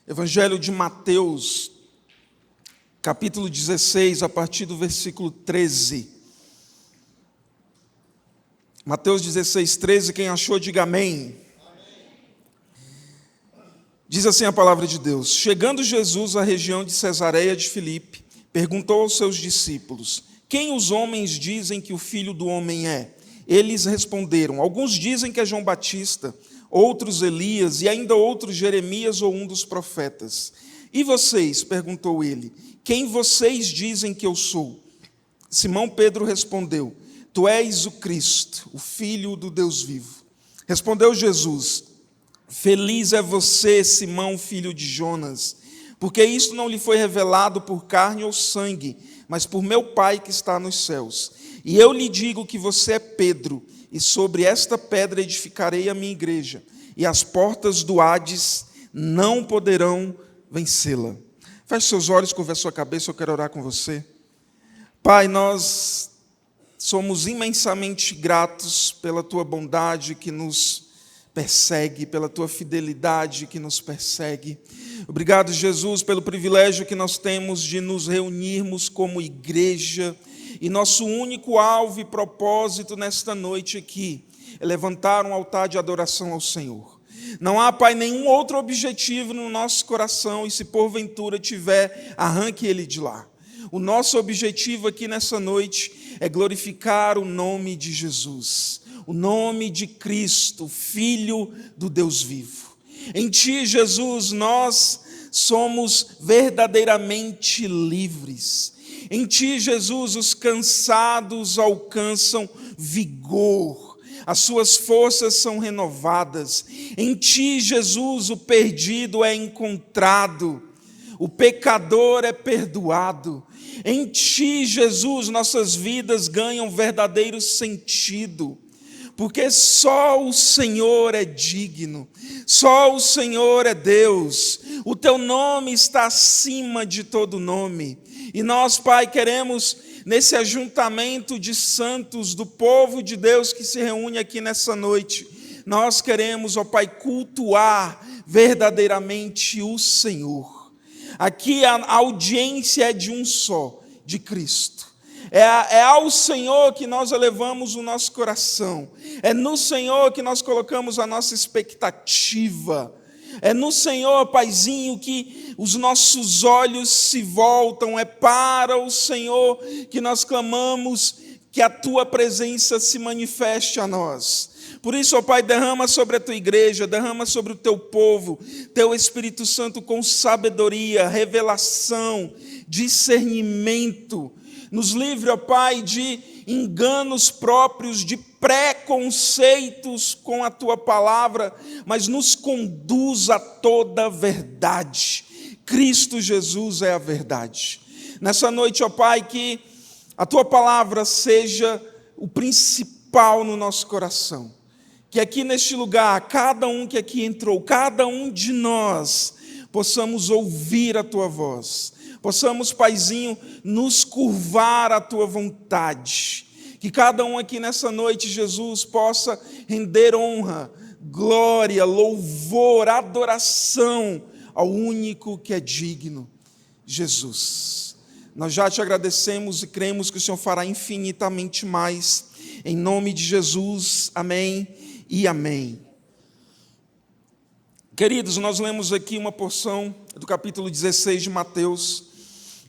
Evangelho de Mateus, capítulo 16, a partir do versículo 13. Mateus 16, 13, quem achou, diga amém. Diz assim a palavra de Deus: Chegando Jesus à região de Cesareia de Filipe, perguntou aos seus discípulos: Quem os homens dizem que o Filho do Homem é? Eles responderam: Alguns dizem que é João Batista, outros Elias e ainda outros Jeremias ou um dos profetas. E vocês? Perguntou ele. Quem vocês dizem que eu sou? Simão Pedro respondeu: Tu és o Cristo, o Filho do Deus vivo. Respondeu Jesus: Feliz é você, Simão, filho de Jonas, porque isto não lhe foi revelado por carne ou sangue, mas por meu Pai que está nos céus. E eu lhe digo que você é Pedro, e sobre esta pedra edificarei a minha igreja, e as portas do Hades não poderão vencê-la. Feche seus olhos, curva a sua cabeça, eu quero orar com você. Pai, nós somos imensamente gratos pela tua bondade que nos persegue, pela tua fidelidade que nos persegue. Obrigado, Jesus, pelo privilégio que nós temos de nos reunirmos como igreja, e nosso único alvo e propósito nesta noite aqui é levantar um altar de adoração ao Senhor. Não há, Pai, nenhum outro objetivo no nosso coração, e se porventura tiver, arranque ele de lá. O nosso objetivo aqui nessa noite é glorificar o nome de Jesus, o nome de Cristo, Filho do Deus vivo. Em Ti, Jesus, nós somos verdadeiramente livres. Em Ti, Jesus, os cansados alcançam vigor, as suas forças são renovadas. Em Ti, Jesus, o perdido é encontrado, o pecador é perdoado. Em Ti, Jesus, nossas vidas ganham verdadeiro sentido, porque só o Senhor é digno, só o Senhor é Deus, o Teu nome está acima de todo nome, e nós, Pai, queremos, nesse ajuntamento de santos, do povo de Deus que se reúne aqui nessa noite, nós queremos, ó Pai, cultuar verdadeiramente o Senhor. Aqui a audiência é de um só, de Cristo. É ao Senhor que nós elevamos o nosso coração, é no Senhor que nós colocamos a nossa expectativa, é no Senhor, Paizinho, que os nossos olhos se voltam, é para o Senhor que nós clamamos que a Tua presença se manifeste a nós. Por isso, ó Pai, derrama sobre a Tua igreja, derrama sobre o Teu povo, Teu Espírito Santo com sabedoria, revelação, discernimento. Nos livre, ó Pai, de enganos próprios, de preconceitos com a Tua palavra, mas nos conduz a toda a verdade. Cristo Jesus é a verdade. Nessa noite, ó Pai, que a Tua palavra seja o principal no nosso coração. Que aqui neste lugar, cada um que aqui entrou, cada um de nós, possamos ouvir a Tua voz. Possamos, Paizinho, nos curvar à Tua vontade. Que cada um aqui nessa noite, Jesus, possa render honra, glória, louvor, adoração ao único que é digno, Jesus. Nós já Te agradecemos e cremos que o Senhor fará infinitamente mais. Em nome de Jesus, amém e amém. Queridos, nós lemos aqui uma porção do capítulo 16 de Mateus,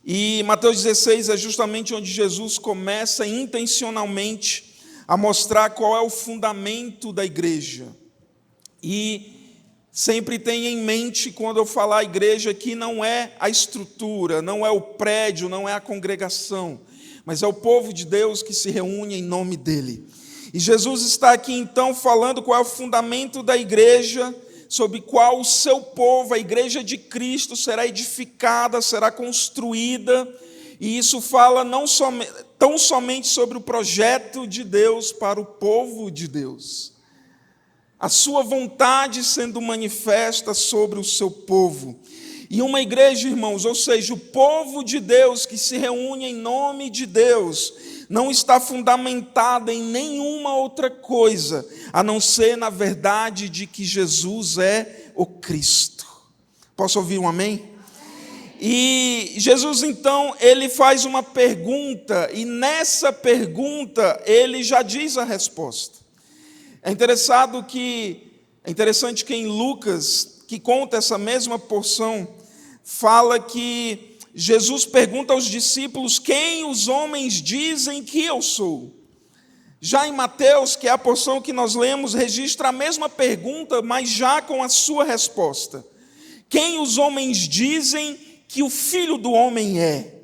e Mateus 16 é justamente onde Jesus começa intencionalmente a mostrar qual é o fundamento da igreja. E sempre tenha em mente, quando eu falar igreja, que não é a estrutura, não é o prédio, não é a congregação, mas é o povo de Deus que se reúne em nome dele. E Jesus está aqui então falando qual é o fundamento da igreja, sobre qual o seu povo, a igreja de Cristo, será edificada, será construída, e isso fala tão somente sobre o projeto de Deus para o povo de Deus, a sua vontade sendo manifesta sobre o seu povo. E uma igreja, irmãos, ou seja, o povo de Deus que se reúne em nome de Deus, não está fundamentada em nenhuma outra coisa, a não ser na verdade de que Jesus é o Cristo. Posso ouvir um amém? E Jesus, então, ele faz uma pergunta, e nessa pergunta ele já diz a resposta. É interessante que em Lucas, que conta essa mesma porção, fala que Jesus pergunta aos discípulos: quem os homens dizem que eu sou? Já em Mateus, que é a porção que nós lemos, registra a mesma pergunta, mas já com a sua resposta. Quem os homens dizem que o Filho do Homem é?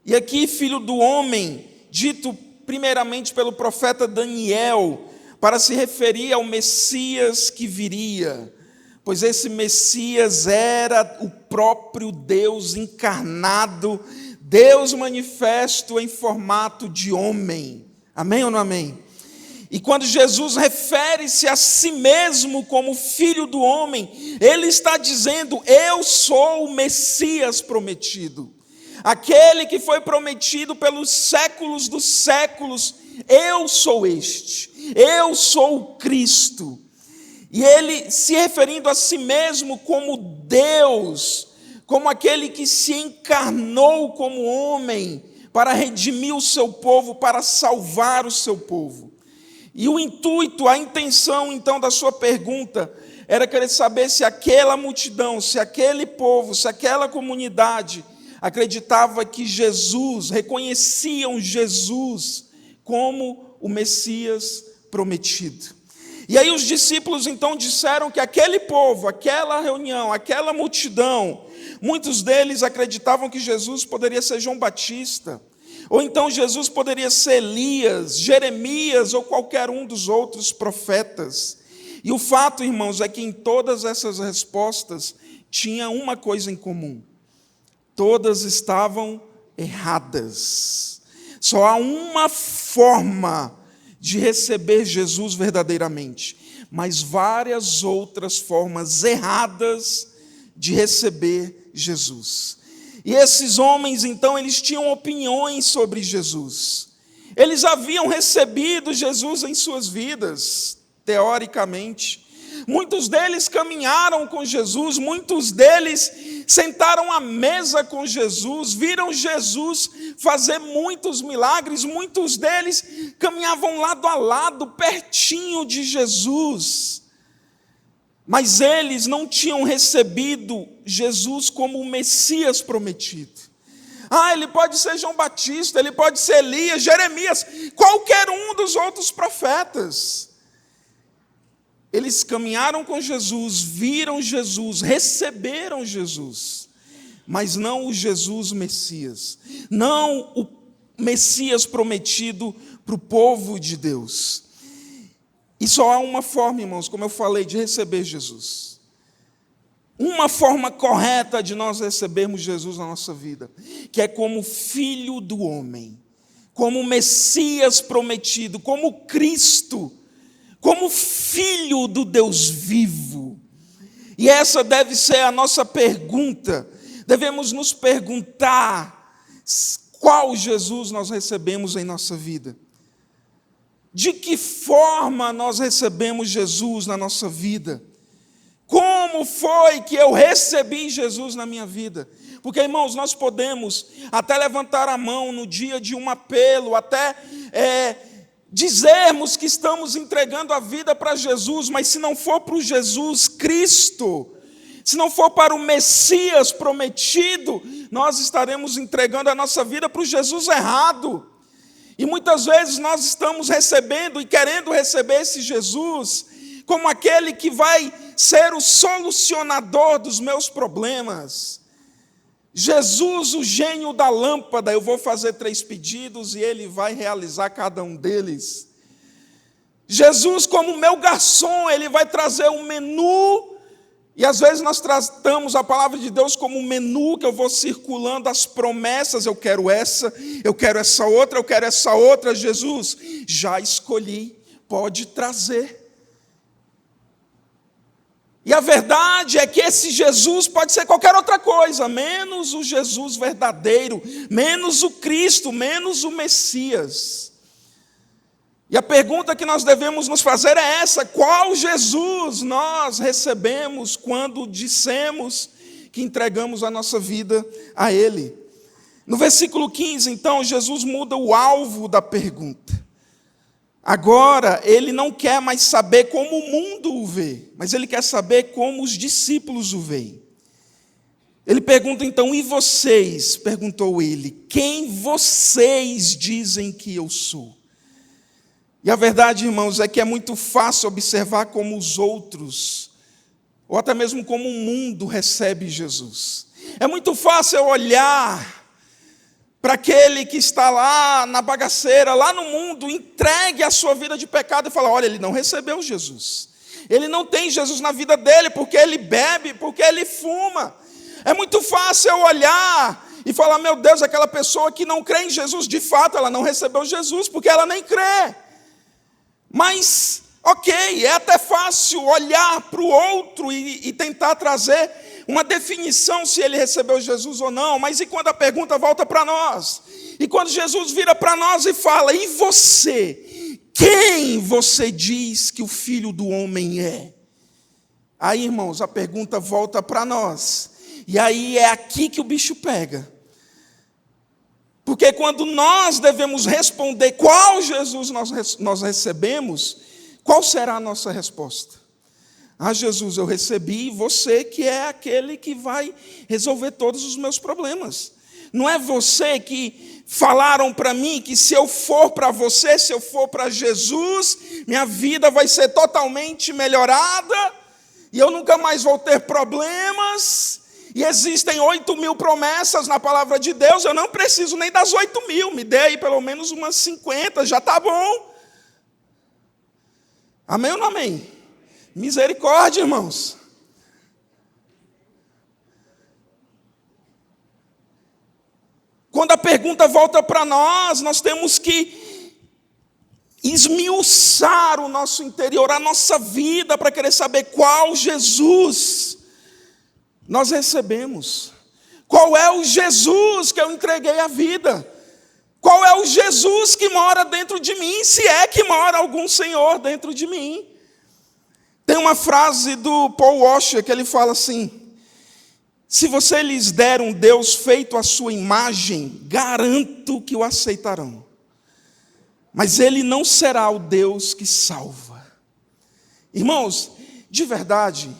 E aqui, Filho do Homem, dito primeiramente pelo profeta Daniel, para se referir ao Messias que viria, pois esse Messias era o próprio Deus encarnado, Deus manifesto em formato de homem. Amém ou não amém? E quando Jesus refere-se a si mesmo como Filho do Homem, ele está dizendo: eu sou o Messias prometido, aquele que foi prometido pelos séculos dos séculos. Eu sou eu sou o Cristo. E ele se referindo a si mesmo como Deus, como aquele que se encarnou como homem para redimir o seu povo, para salvar o seu povo. E o intuito, a intenção então da sua pergunta era querer saber se aquela multidão, se aquele povo, se aquela comunidade acreditava que Jesus, reconheciam Jesus como o Messias prometido. E aí os discípulos então disseram que aquele povo, aquela reunião, aquela multidão, muitos deles acreditavam que Jesus poderia ser João Batista, ou então Jesus poderia ser Elias, Jeremias ou qualquer um dos outros profetas. E o fato, irmãos, é que em todas essas respostas tinha uma coisa em comum: todas estavam erradas. Só há uma forma de receber Jesus verdadeiramente, mas várias outras formas erradas de receber Jesus. E esses homens, então, eles tinham opiniões sobre Jesus. Eles haviam recebido Jesus em suas vidas, teoricamente. Muitos deles caminharam com Jesus, muitos deles sentaram à mesa com Jesus, viram Jesus fazer muitos milagres, muitos deles caminhavam lado a lado, pertinho de Jesus. Mas eles não tinham recebido Jesus como o Messias prometido. Ele pode ser João Batista, ele pode ser Elias, Jeremias, qualquer um dos outros profetas. Eles caminharam com Jesus, viram Jesus, receberam Jesus, mas não o Jesus Messias, não o Messias prometido para o povo de Deus. E só há uma forma, irmãos, como eu falei, de receber Jesus. Uma forma correta de nós recebermos Jesus na nossa vida, que é como Filho do Homem, como Messias prometido, como Cristo, como Filho do Deus vivo. E essa deve ser a nossa pergunta. Devemos nos perguntar qual Jesus nós recebemos em nossa vida. De que forma nós recebemos Jesus na nossa vida? Como foi que eu recebi Jesus na minha vida? Porque, irmãos, nós podemos até levantar a mão no dia de um apelo, até dizermos que estamos entregando a vida para Jesus, mas se não for para o Jesus Cristo, se não for para o Messias prometido, nós estaremos entregando a nossa vida para o Jesus errado. E muitas vezes nós estamos recebendo e querendo receber esse Jesus como aquele que vai ser o solucionador dos meus problemas. Jesus, o gênio da lâmpada, eu vou fazer 3 pedidos e ele vai realizar cada um deles. Jesus, como meu garçom, ele vai trazer um menu. E às vezes nós tratamos a palavra de Deus como um menu que eu vou circulando as promessas. Eu quero essa outra, eu quero essa outra. Jesus, já escolhi, pode trazer. E a verdade é que esse Jesus pode ser qualquer outra coisa, menos o Jesus verdadeiro, menos o Cristo, menos o Messias. E a pergunta que nós devemos nos fazer é essa: qual Jesus nós recebemos quando dissemos que entregamos a nossa vida a Ele. No versículo 15, então, Jesus muda o alvo da pergunta. Agora, ele não quer mais saber como o mundo o vê, mas ele quer saber como os discípulos o veem. Ele pergunta então, e vocês? Perguntou ele, quem vocês dizem que eu sou? E a verdade, irmãos, é que é muito fácil observar como os outros, ou até mesmo como o mundo recebe Jesus. É muito fácil eu olhar para aquele que está lá na bagaceira, lá no mundo, entregue a sua vida de pecado e falar, olha, ele não recebeu Jesus. Ele não tem Jesus na vida dele, porque ele bebe, porque ele fuma. É muito fácil eu olhar e falar, meu Deus, aquela pessoa que não crê em Jesus, de fato, ela não recebeu Jesus, porque ela nem crê. Mas, ok, é até fácil olhar para o outro e tentar trazer uma definição se ele recebeu Jesus ou não, mas e quando a pergunta volta para nós? E quando Jesus vira para nós e fala, e você? Quem você diz que o Filho do Homem é? Aí, irmãos, a pergunta volta para nós. E aí é aqui que o bicho pega. Porque quando nós devemos responder qual Jesus nós recebemos, qual será a nossa resposta? Ah, Jesus, eu recebi você que é aquele que vai resolver todos os meus problemas. Não é você que falaram para mim que se eu for para você, se eu for para Jesus, minha vida vai ser totalmente melhorada e eu nunca mais vou ter problemas. E existem 8.000 promessas na palavra de Deus, eu não preciso nem das 8.000, me dê aí pelo menos umas 50, já está bom. Amém ou não amém? Misericórdia, irmãos. Quando a pergunta volta para nós temos que esmiuçar o nosso interior, a nossa vida, para querer saber qual Jesus nós recebemos. Qual é o Jesus que eu entreguei a vida? Qual é o Jesus que mora dentro de mim, se é que mora algum Senhor dentro de mim? Tem uma frase do Paul Washer que ele fala assim, se você lhes der um Deus feito à sua imagem, garanto que o aceitarão. Mas ele não será o Deus que salva. Irmãos, de verdade,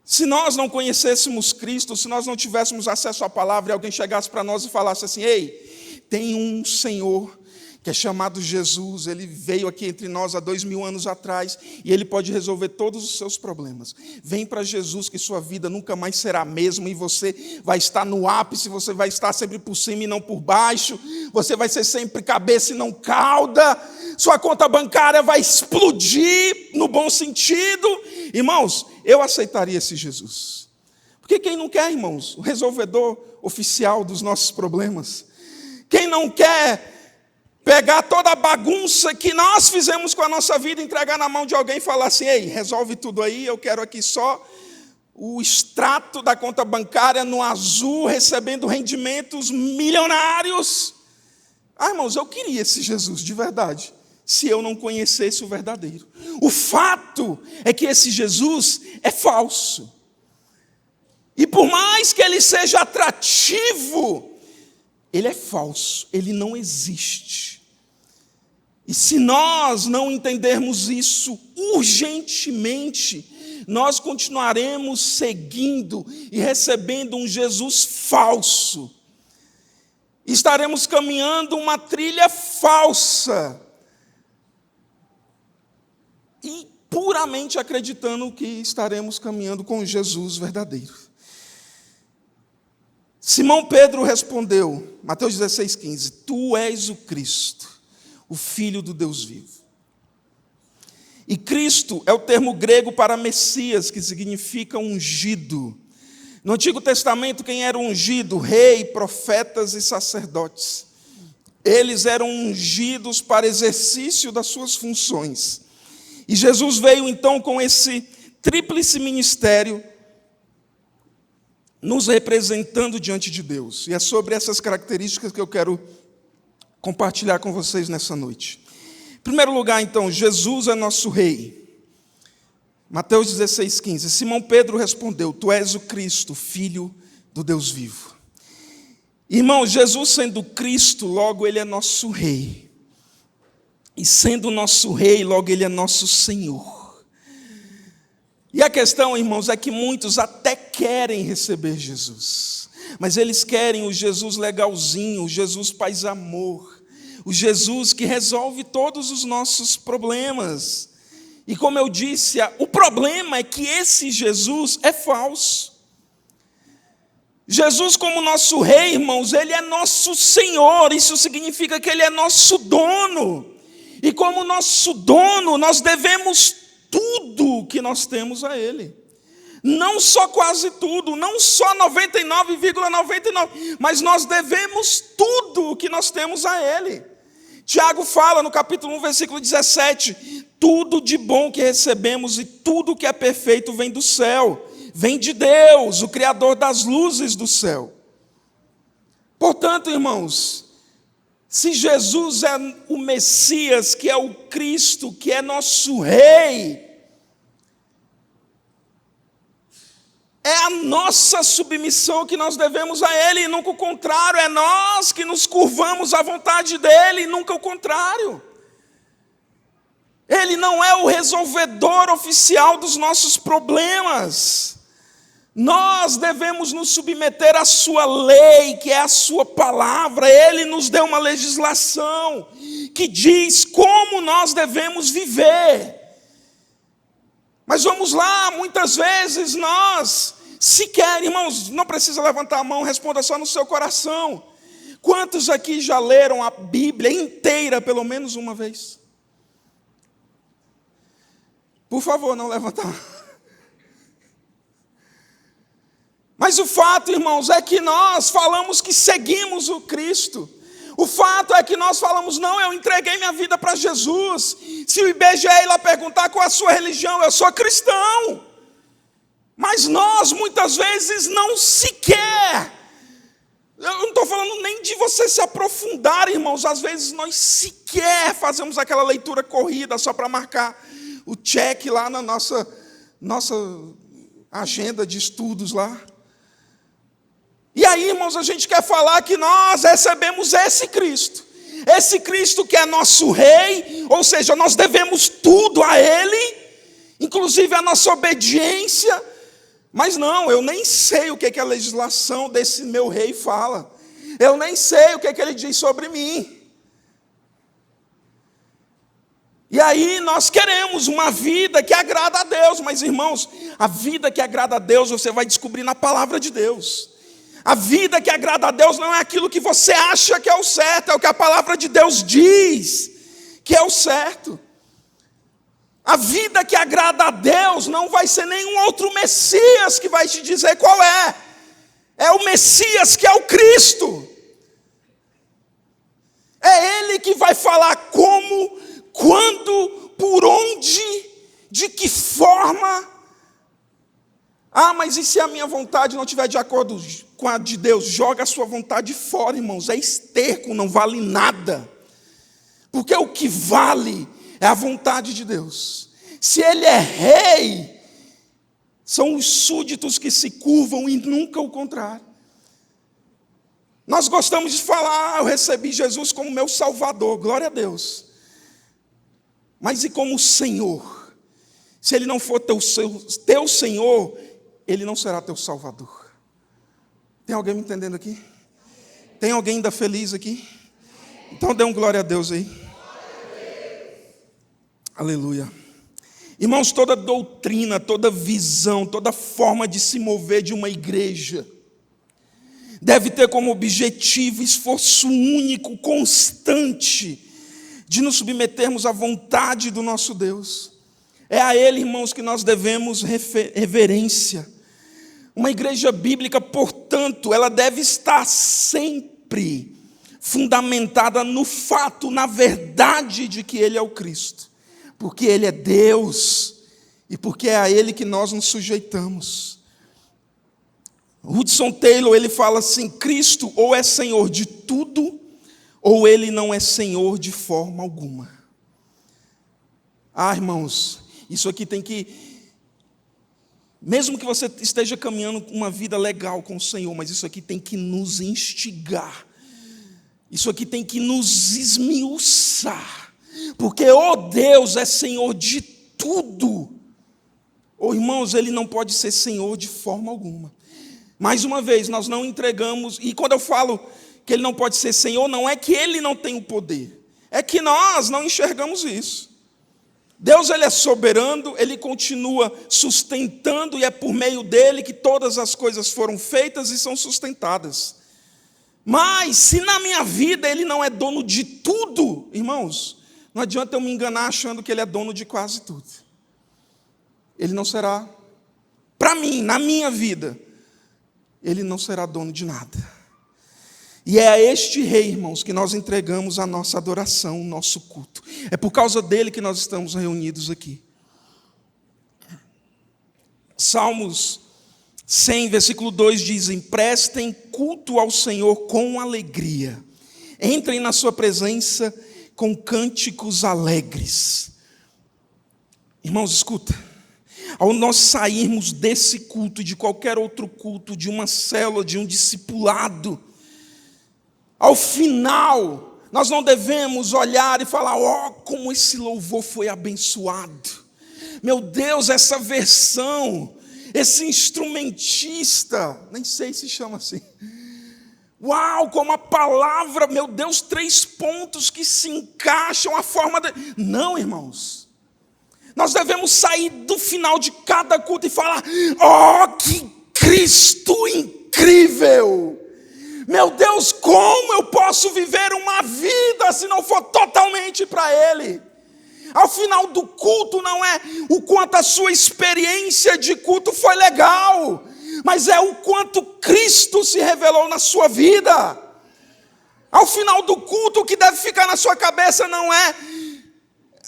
se nós não conhecêssemos Cristo, se nós não tivéssemos acesso à palavra e alguém chegasse para nós e falasse assim, ei, tem um Senhor que é chamado Jesus, ele veio aqui entre nós há 2.000 anos atrás, e ele pode resolver todos os seus problemas. Vem para Jesus que sua vida nunca mais será a mesma, e você vai estar no ápice, você vai estar sempre por cima e não por baixo, você vai ser sempre cabeça e não cauda, sua conta bancária vai explodir, no bom sentido. Irmãos, eu aceitaria esse Jesus. Porque quem não quer, irmãos, o resolvedor oficial dos nossos problemas? Quem não quer pegar toda a bagunça que nós fizemos com a nossa vida, entregar na mão de alguém e falar assim, ei, resolve tudo aí, eu quero aqui só o extrato da conta bancária no azul, recebendo rendimentos milionários. Ah, irmãos, eu queria esse Jesus de verdade, se eu não conhecesse o verdadeiro. O fato é que esse Jesus é falso. E por mais que ele seja atrativo, ele é falso, ele não existe. E se nós não entendermos isso urgentemente, nós continuaremos seguindo e recebendo um Jesus falso. Estaremos caminhando uma trilha falsa. E puramente acreditando que estaremos caminhando com Jesus verdadeiro. Simão Pedro respondeu, Mateus 16,15, tu és o Cristo, o Filho do Deus vivo. E Cristo é o termo grego para Messias, que significa ungido. No Antigo Testamento, quem era ungido? Rei, profetas e sacerdotes. Eles eram ungidos para exercício das suas funções. E Jesus veio então com esse tríplice ministério, nos representando diante de Deus. E é sobre essas características que eu quero compartilhar com vocês nessa noite. Em primeiro lugar, então, Jesus é nosso rei. Mateus 16,15. Simão Pedro respondeu: Tu és o Cristo, Filho do Deus vivo. Irmão, Jesus sendo Cristo, logo Ele é nosso Rei. E sendo nosso Rei, logo Ele é nosso Senhor. E a questão, irmãos, é que muitos até querem receber Jesus, mas eles querem o Jesus legalzinho, o Jesus paz amor, o Jesus que resolve todos os nossos problemas. E como eu disse, o problema é que esse Jesus é falso. Jesus como nosso Rei, irmãos, Ele é nosso Senhor, isso significa que Ele é nosso dono. E como nosso dono, nós devemos tudo que nós temos a Ele. Não só quase tudo, não só 99,99, mas nós devemos tudo o que nós temos a Ele. Tiago fala no capítulo 1, versículo 17, tudo de bom que recebemos e tudo que é perfeito vem do céu, vem de Deus, o Criador das luzes do céu. Portanto, irmãos, se Jesus é o Messias, que é o Cristo, que é nosso Rei, é a nossa submissão que nós devemos a Ele, e nunca o contrário. É nós que nos curvamos à vontade dEle, e nunca o contrário. Ele não é o resolvedor oficial dos nossos problemas. Nós devemos nos submeter à sua lei, que é a sua palavra. Ele nos deu uma legislação que diz como nós devemos viver. Mas vamos lá, muitas vezes nós sequer, irmãos, não precisa levantar a mão, responda só no seu coração. Quantos aqui já leram a Bíblia inteira pelo menos uma vez? Por favor, não levanta a mão. Mas o fato, irmãos, é que nós falamos que seguimos o Cristo. O fato é que nós falamos, não, eu entreguei minha vida para Jesus. Se o IBGE ir lá perguntar qual é a sua religião, eu sou cristão. Mas nós, muitas vezes, não sequer. Eu não estou falando nem de você se aprofundar, irmãos. Às vezes nós sequer fazemos aquela leitura corrida só para marcar o check lá na nossa agenda de estudos lá. E aí, irmãos, a gente quer falar que nós recebemos esse Cristo que é nosso Rei, ou seja, nós devemos tudo a Ele, inclusive a nossa obediência, mas não, eu nem sei o que a legislação desse meu Rei fala, eu nem sei o que Ele diz sobre mim. E aí nós queremos uma vida que agrada a Deus, mas irmãos, a vida que agrada a Deus você vai descobrir na palavra de Deus. A vida que agrada a Deus não é aquilo que você acha que é o certo, é o que a palavra de Deus diz que é o certo. A vida que agrada a Deus não vai ser nenhum outro Messias que vai te dizer qual é. É o Messias que é o Cristo. É Ele que vai falar como, quando, por onde, de que forma. Ah, mas e se a minha vontade não estiver de acordo com a de Deus? Joga a sua vontade fora, irmãos. É esterco, não vale nada. Porque o que vale é a vontade de Deus. Se Ele é Rei, são os súditos que se curvam e nunca o contrário. Nós gostamos de falar, eu recebi Jesus como meu Salvador, glória a Deus. Mas e como Senhor? Se Ele não for teu Senhor, Ele não será teu Salvador. Tem alguém me entendendo aqui? Tem alguém ainda feliz aqui? Então dê um glória a Deus aí. Aleluia. Irmãos, toda doutrina, toda visão, toda forma de se mover de uma igreja deve ter como objetivo esforço único, constante, de nos submetermos à vontade do nosso Deus. É a Ele, irmãos, que nós devemos reverência. Uma igreja bíblica, portanto, ela deve estar sempre fundamentada no fato, na verdade de que Ele é o Cristo. Porque Ele é Deus e porque é a Ele que nós nos sujeitamos. Hudson Taylor, ele fala assim, Cristo ou é Senhor de tudo, ou Ele não é Senhor de forma alguma. Ah, irmãos, isso aqui tem que Mesmo que você esteja caminhando uma vida legal com o Senhor, mas isso aqui tem que nos instigar. Isso aqui tem que nos esmiuçar. Porque, Deus é Senhor de tudo. Irmãos, Ele não pode ser Senhor de forma alguma. Mais uma vez, nós não entregamos, e quando eu falo que Ele não pode ser Senhor, não é que Ele não tem o poder, é que nós não enxergamos isso. Deus, Ele é soberano, Ele continua sustentando, e é por meio dEle que todas as coisas foram feitas e são sustentadas. Mas, se na minha vida Ele não é dono de tudo, irmãos, não adianta eu me enganar achando que Ele é dono de quase tudo. Ele não será, para mim, na minha vida, Ele não será dono de nada. E é a este Rei, irmãos, que nós entregamos a nossa adoração, o nosso culto. É por causa dele que nós estamos reunidos aqui. Salmos 100, versículo 2 dizem: prestem culto ao Senhor com alegria. Entrem na sua presença com cânticos alegres. Irmãos, escuta. Ao nós sairmos desse culto, de qualquer outro culto, de uma célula, de um discipulado, ao final, nós não devemos olhar e falar: como esse louvor foi abençoado. Meu Deus, essa versão, esse instrumentista, nem sei se chama assim. Uau, como a palavra, meu Deus, 3 pontos que se encaixam, a forma de... Não, irmãos. Nós devemos sair do final de cada culto e falar: que Cristo incrível! Meu Deus, como eu posso viver uma vida se não for totalmente para Ele? Ao final do culto não é o quanto a sua experiência de culto foi legal, mas é o quanto Cristo se revelou na sua vida. Ao final do culto, o que deve ficar na sua cabeça não é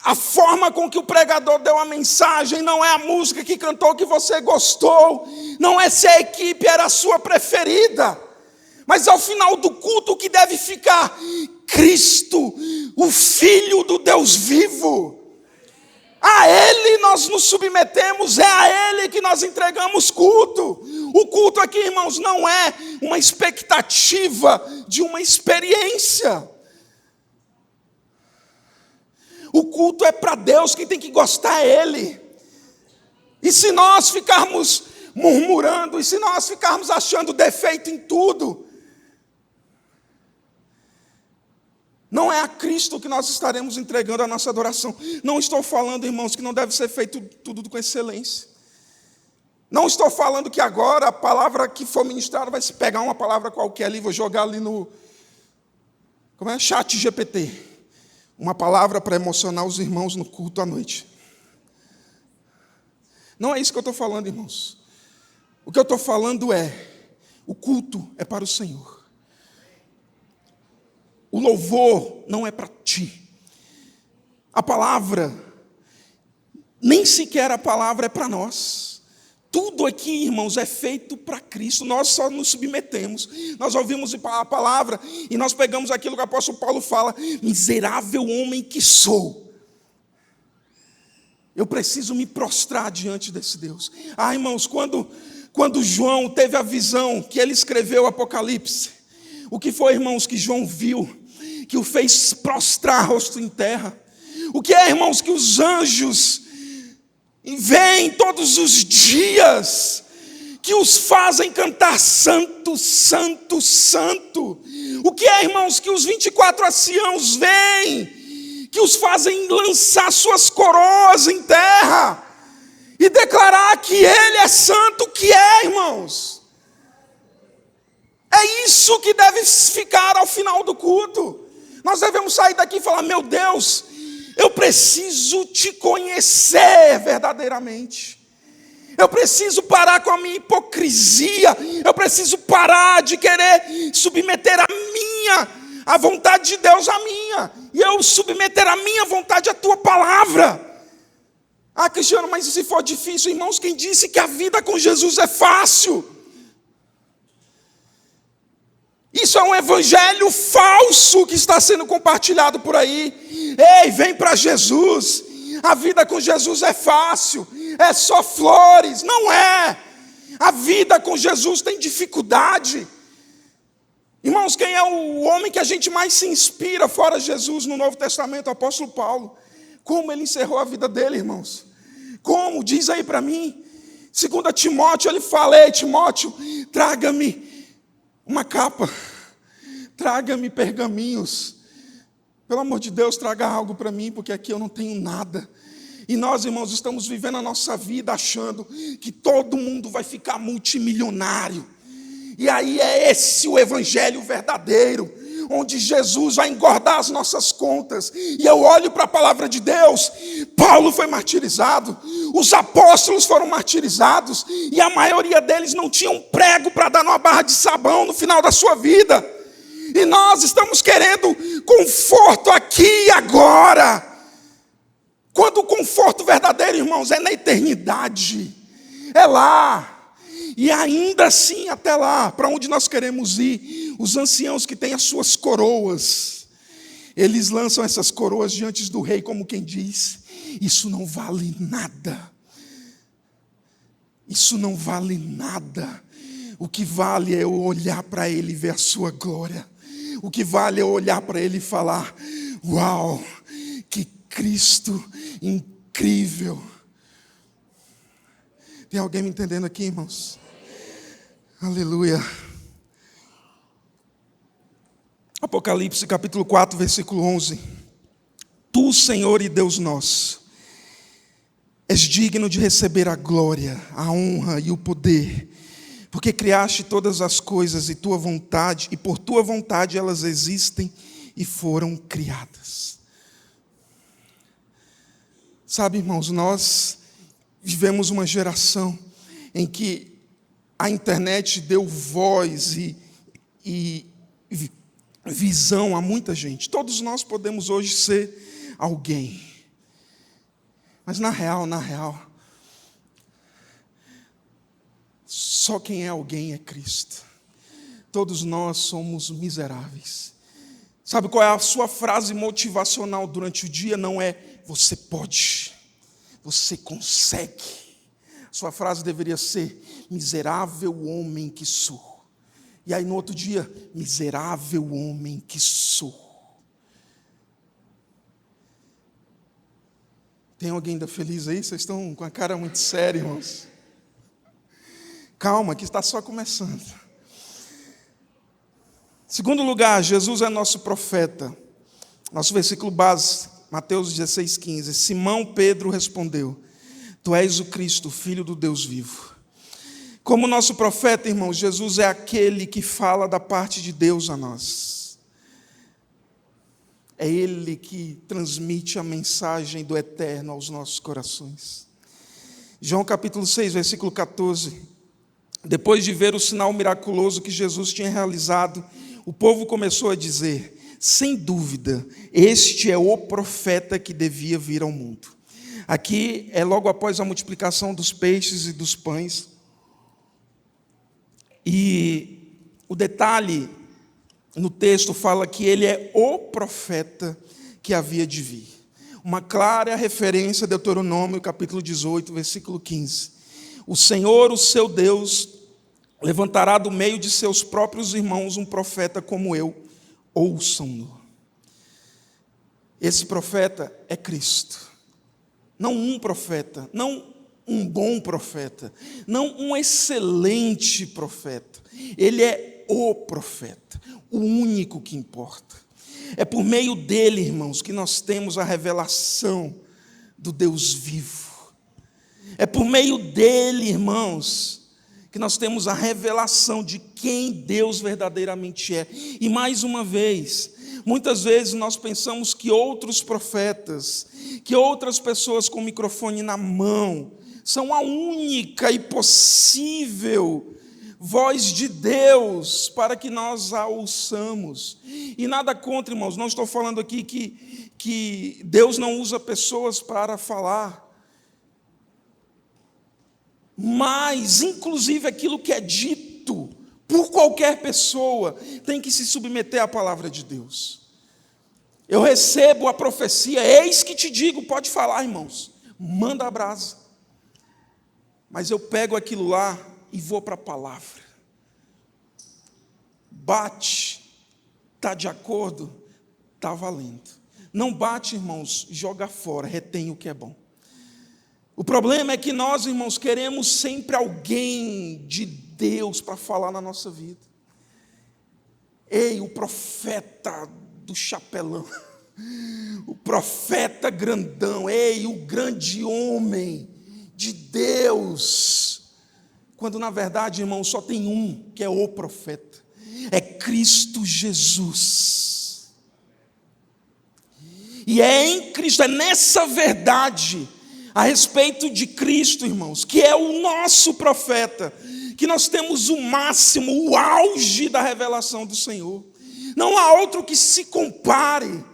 a forma com que o pregador deu a mensagem, não é a música que cantou que você gostou, não é se a equipe era a sua preferida, mas ao final do culto o que deve ficar: Cristo, o Filho do Deus vivo. A Ele nós nos submetemos, é a Ele que nós entregamos culto. O culto aqui, irmãos, não é uma expectativa de uma experiência. O culto é para Deus, quem tem que gostar é Ele. E se nós ficarmos murmurando, e se nós ficarmos achando defeito em tudo, não é a Cristo que nós estaremos entregando a nossa adoração. Não estou falando, irmãos, que não deve ser feito tudo com excelência. Não estou falando que agora a palavra que for ministrada vai se pegar uma palavra qualquer ali, vou jogar ali no Chat GPT. Uma palavra para emocionar os irmãos no culto à noite. Não é isso que eu estou falando, irmãos. O que eu estou falando é: o culto é para o Senhor. O louvor não é para ti. A palavra, nem sequer a palavra é para nós. Tudo aqui, irmãos, é feito para Cristo. Nós só nos submetemos. Nós ouvimos a palavra e nós pegamos aquilo que o apóstolo Paulo fala: miserável homem que sou. Eu preciso me prostrar diante desse Deus. Irmãos, quando João teve a visão que ele escreveu o Apocalipse, o que foi, irmãos, que João viu, que o fez prostrar rosto em terra? O que é, irmãos, que os anjos vêm todos os dias, que os fazem cantar santo, santo, santo? O que é, irmãos, que os 24 anciãos vêm, que os fazem lançar suas coroas em terra e declarar que Ele é santo? Que é, irmãos? É isso que deve ficar ao final do culto. Nós devemos sair daqui e falar: meu Deus, eu preciso te conhecer verdadeiramente. Eu preciso parar com a minha hipocrisia. Eu preciso parar de querer submeter a vontade de Deus à minha. E eu submeter a minha vontade à tua palavra. Cristiano, mas se for difícil, irmãos, quem disse que a vida com Jesus é fácil? Isso é um evangelho falso que está sendo compartilhado por aí. Ei, vem para Jesus. A vida com Jesus é fácil. é só flores. Não é. A vida com Jesus tem dificuldade. Irmãos, quem é o homem que a gente mais se inspira fora Jesus no Novo Testamento? O apóstolo Paulo. Como ele encerrou a vida dele, irmãos? Como? Diz aí para mim. 2 Timóteo, ele fala: ei, Timóteo, traga-me uma capa, traga-me pergaminhos. Pelo amor de Deus, traga algo para mim, porque aqui eu não tenho nada. E nós, irmãos, estamos vivendo a nossa vida achando que todo mundo vai ficar multimilionário. E aí é esse o evangelho verdadeiro, onde Jesus vai engordar as nossas contas. E eu olho para a palavra de Deus. Paulo foi martirizado, os apóstolos foram martirizados, e a maioria deles não tinha um prego para dar numa barra de sabão no final da sua vida. E nós estamos querendo conforto aqui e agora, quando o conforto verdadeiro, irmãos, é na eternidade, é lá. E ainda assim, até lá, para onde nós queremos ir, os anciãos que têm as suas coroas, eles lançam essas coroas diante do rei, como quem diz: isso não vale nada, isso não vale nada. O que vale é eu olhar para ele e ver a sua glória. O que vale é eu olhar para ele e falar: uau, que Cristo incrível. Tem alguém me entendendo aqui, irmãos? Aleluia. Apocalipse capítulo 4, versículo 11. Tu, Senhor e Deus nosso, és digno de receber a glória, a honra e o poder, porque criaste todas as coisas e tua vontade, e por tua vontade elas existem e foram criadas. Sabe, irmãos, nós vivemos uma geração em que a internet deu voz e visão a muita gente. Todos nós podemos hoje ser alguém. Mas na real, só quem é alguém é Cristo. Todos nós somos miseráveis. Sabe qual é a sua frase motivacional durante o dia? Não é: você pode, você consegue. Sua frase deveria ser: miserável homem que sou. E aí no outro dia: miserável homem que sou. Tem alguém ainda feliz aí? Vocês estão com a cara muito séria, irmãos. Calma, que está só começando. Segundo lugar, Jesus é nosso profeta. Nosso versículo base, Mateus 16:15. Simão Pedro respondeu: tu és o Cristo, filho do Deus vivo. Como nosso profeta, irmãos, Jesus é aquele que fala da parte de Deus a nós. É Ele que transmite a mensagem do eterno aos nossos corações. João capítulo 6, versículo 14. Depois de ver o sinal miraculoso que Jesus tinha realizado, o povo começou a dizer: sem dúvida, este é o profeta que devia vir ao mundo. Aqui é logo após a multiplicação dos peixes e dos pães. E o detalhe no texto fala que ele é o profeta que havia de vir. Uma clara referência a Deuteronômio, capítulo 18, versículo 15. O Senhor, o seu Deus, levantará do meio de seus próprios irmãos um profeta como eu, ouçam-no. Esse profeta é Cristo. Não um profeta, não um bom profeta, não um excelente profeta. Ele é o profeta, o único que importa. É por meio dele, irmãos, que nós temos a revelação do Deus vivo. É por meio dele, irmãos, que nós temos a revelação de quem Deus verdadeiramente é. E mais uma vez, muitas vezes nós pensamos que outros profetas, que outras pessoas com o microfone na mão, são a única e possível voz de Deus para que nós a ouçamos. E nada contra, irmãos, não estou falando aqui que Deus não usa pessoas para falar. Mas, inclusive, aquilo que é dito por qualquer pessoa tem que se submeter à palavra de Deus. Eu recebo a profecia: eis que te digo, pode falar, irmãos, manda a brasa. Mas eu pego aquilo lá e vou para a palavra. Bate, está de acordo, está valendo. Não bate, irmãos, joga fora, retém o que é bom. O problema é que nós, irmãos, queremos sempre alguém de Deus para falar na nossa vida. Ei, o profeta do chapelão, o profeta grandão, ei, o grande homem de Deus. Quando na verdade, irmãos, só tem um que é o profeta, é Cristo Jesus. E é em Cristo, é nessa verdade a respeito de Cristo, irmãos, que é o nosso profeta, que nós temos o máximo, o auge da revelação do Senhor. Não há outro que se compare.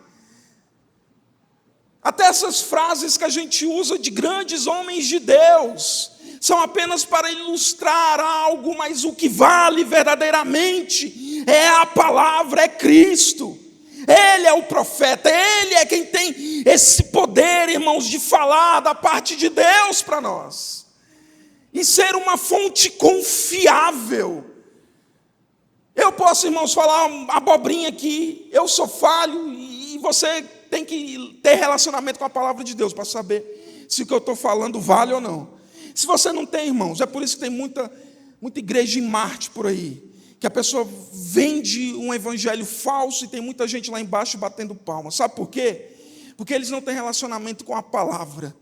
Até essas frases que a gente usa de grandes homens de Deus são apenas para ilustrar algo, mas o que vale verdadeiramente é a palavra, é Cristo. Ele é o profeta, ele é quem tem esse poder, irmãos, de falar da parte de Deus para nós. E ser uma fonte confiável. Eu posso, irmãos, falar uma abobrinha aqui, eu sou falho, e você tem que ter relacionamento com a palavra de Deus para saber se o que eu estou falando vale ou não. Se você não tem, irmãos, é por isso que tem muita igreja em Marte por aí, que a pessoa vende um evangelho falso e tem muita gente lá embaixo batendo palma. Sabe por quê? Porque eles não têm relacionamento com a palavra.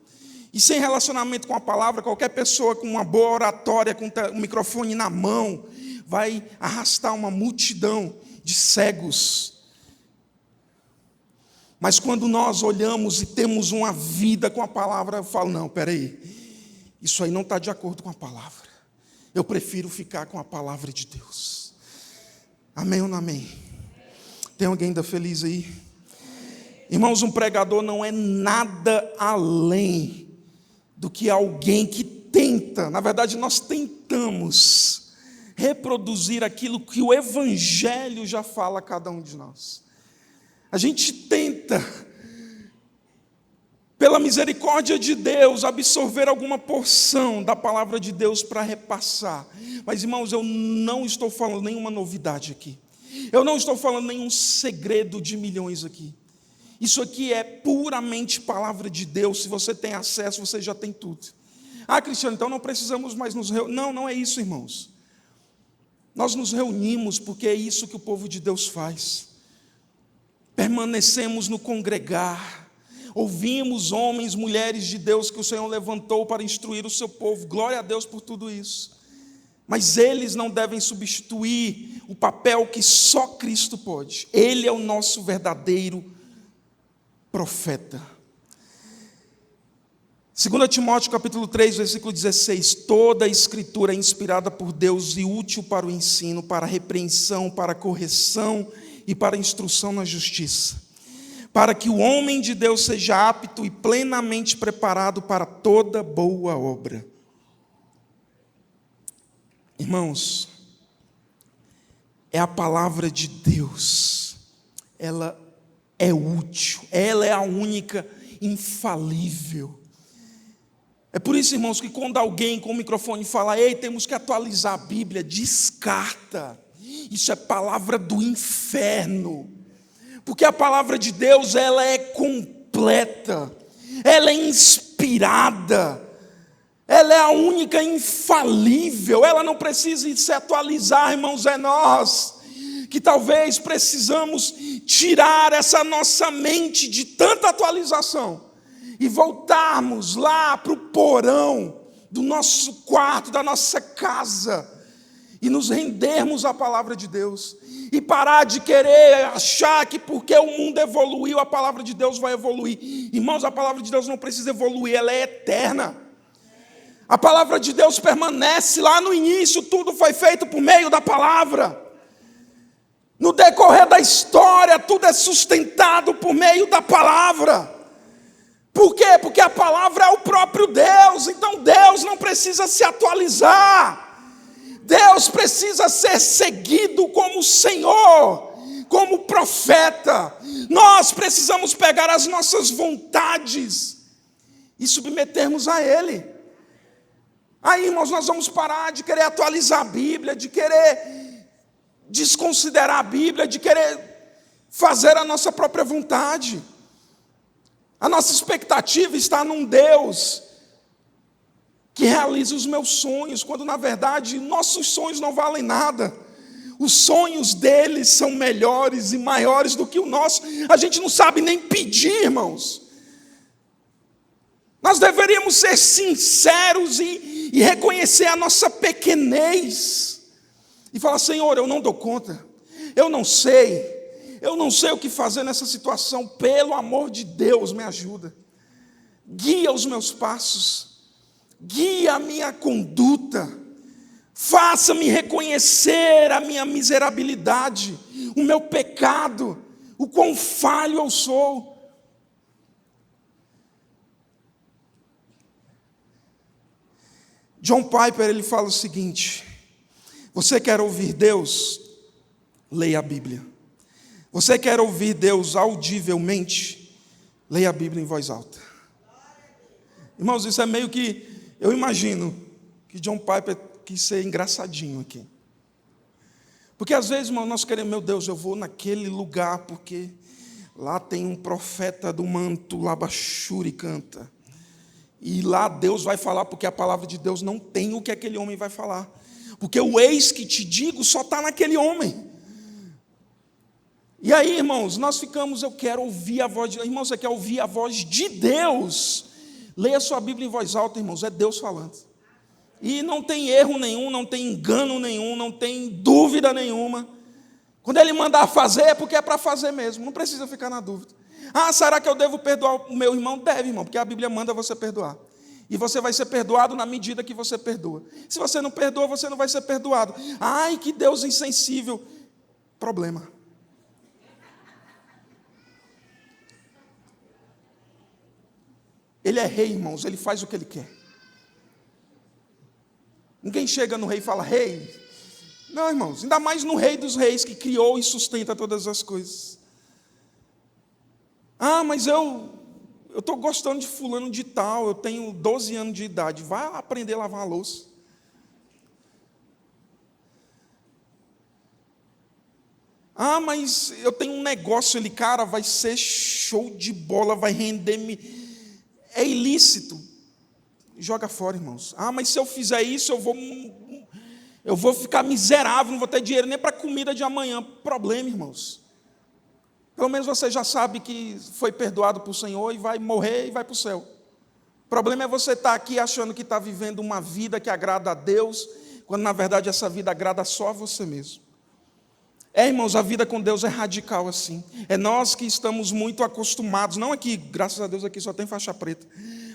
E sem relacionamento com a palavra, qualquer pessoa com uma boa oratória, com um microfone na mão, vai arrastar uma multidão de cegos. Mas quando nós olhamos e temos uma vida com a palavra, eu falo, não, peraí, isso aí não está de acordo com a palavra. Eu prefiro ficar com a palavra de Deus. Amém ou não amém? Tem alguém ainda feliz aí? Irmãos, um pregador não é nada além do que alguém que tenta, na verdade nós tentamos reproduzir aquilo que o Evangelho já fala a cada um de nós. A gente tenta, pela misericórdia de Deus, absorver alguma porção da palavra de Deus para repassar. Mas, irmãos, eu não estou falando nenhuma novidade aqui. Eu não estou falando nenhum segredo de milhões aqui. Isso aqui é puramente palavra de Deus. Se você tem acesso, você já tem tudo. Ah, Cristiano, então não precisamos mais nos reunir. Não, não é isso, irmãos. Nós nos reunimos porque é isso que o povo de Deus faz. Permanecemos no congregar. Ouvimos homens, mulheres de Deus que o Senhor levantou para instruir o seu povo. Glória a Deus por tudo isso. Mas eles não devem substituir o papel que só Cristo pode. Ele é o nosso verdadeiro profeta. 2 Timóteo capítulo 3, versículo 16. Toda a escritura é inspirada por Deus e útil para o ensino, para a repreensão, para a correção e para a instrução na justiça, para que o homem de Deus seja apto e plenamente preparado para toda boa obra. Irmãos, é a palavra de Deus, ela é útil, ela é a única infalível. É por isso, irmãos, que quando alguém com o microfone fala, ei, temos que atualizar a Bíblia, descarta. Isso é palavra do inferno. Porque a palavra de Deus, ela é completa, ela é inspirada, ela é a única infalível, ela não precisa se atualizar, irmãos, é nós que talvez precisamos tirar essa nossa mente de tanta atualização e voltarmos lá para o porão do nosso quarto, da nossa casa, e nos rendermos à palavra de Deus, e parar de querer achar que porque o mundo evoluiu, a palavra de Deus vai evoluir. Irmãos, a palavra de Deus não precisa evoluir, ela é eterna. A palavra de Deus permanece lá no início, tudo foi feito por meio da palavra. No decorrer da história, tudo é sustentado por meio da palavra. Por quê? Porque a palavra é o próprio Deus, então Deus não precisa se atualizar. Deus precisa ser seguido como Senhor, como profeta. Nós precisamos pegar as nossas vontades e submetermos a Ele. Aí, irmãos, nós vamos parar de querer atualizar a Bíblia, de querer desconsiderar a Bíblia, de querer fazer a nossa própria vontade. A nossa expectativa está num Deus que realiza os meus sonhos, quando na verdade nossos sonhos não valem nada. Os sonhos deles são melhores e maiores do que o nosso. A gente não sabe nem pedir, irmãos. Nós deveríamos ser sinceros e reconhecer a nossa pequenez. E falar: Senhor, eu não dou conta. Eu não sei o que fazer nessa situação. Pelo amor de Deus, me ajuda. Guia os meus passos. Guia a minha conduta. Faça-me reconhecer a minha miserabilidade, o meu pecado, o quão falho eu sou. John Piper, ele fala o seguinte: você quer ouvir Deus? Leia a Bíblia. Você quer ouvir Deus audivelmente? Leia a Bíblia em voz alta. Irmãos, isso é meio que, eu imagino que John Piper quis ser engraçadinho aqui. Porque às vezes, irmão, nós queremos: meu Deus, eu vou naquele lugar porque lá tem um profeta do manto, Labachuri canta. E lá Deus vai falar, porque a palavra de Deus não tem o que aquele homem vai falar. Porque o eis que te digo só está naquele homem. E aí, irmãos, nós ficamos: eu quero ouvir a voz de Deus. Irmão, você quer ouvir a voz de Deus? Leia sua Bíblia em voz alta, irmãos, é Deus falando. E não tem erro nenhum, não tem engano nenhum, não tem dúvida nenhuma. Quando Ele mandar fazer, é porque é para fazer mesmo, não precisa ficar na dúvida. Ah, será que eu devo perdoar o meu irmão? Deve, irmão, porque a Bíblia manda você perdoar. E você vai ser perdoado na medida que você perdoa. Se você não perdoa, você não vai ser perdoado. Ai, que Deus insensível. Problema. Ele é rei, irmãos, ele faz o que ele quer. Ninguém chega no rei e fala: rei. Não, irmãos, ainda mais no Rei dos Reis, que criou e sustenta todas as coisas. Ah, mas eu estou gostando de fulano de tal, eu tenho 12 anos de idade. Vai aprender a lavar a louça. Ah, mas eu tenho um negócio ali, cara, vai ser show de bola, vai render-me. É ilícito. Joga fora, irmãos. Ah, mas se eu fizer isso, eu vou ficar miserável, não vou ter dinheiro nem para a comida de amanhã. Problema, irmãos. Pelo menos você já sabe que foi perdoado por Senhor e vai morrer e vai para o céu. O problema é você estar aqui achando que está vivendo uma vida que agrada a Deus, quando na verdade essa vida agrada só a você mesmo. Irmãos, a vida com Deus é radical assim. É nós que estamos muito acostumados, não aqui, graças a Deus aqui só tem faixa preta,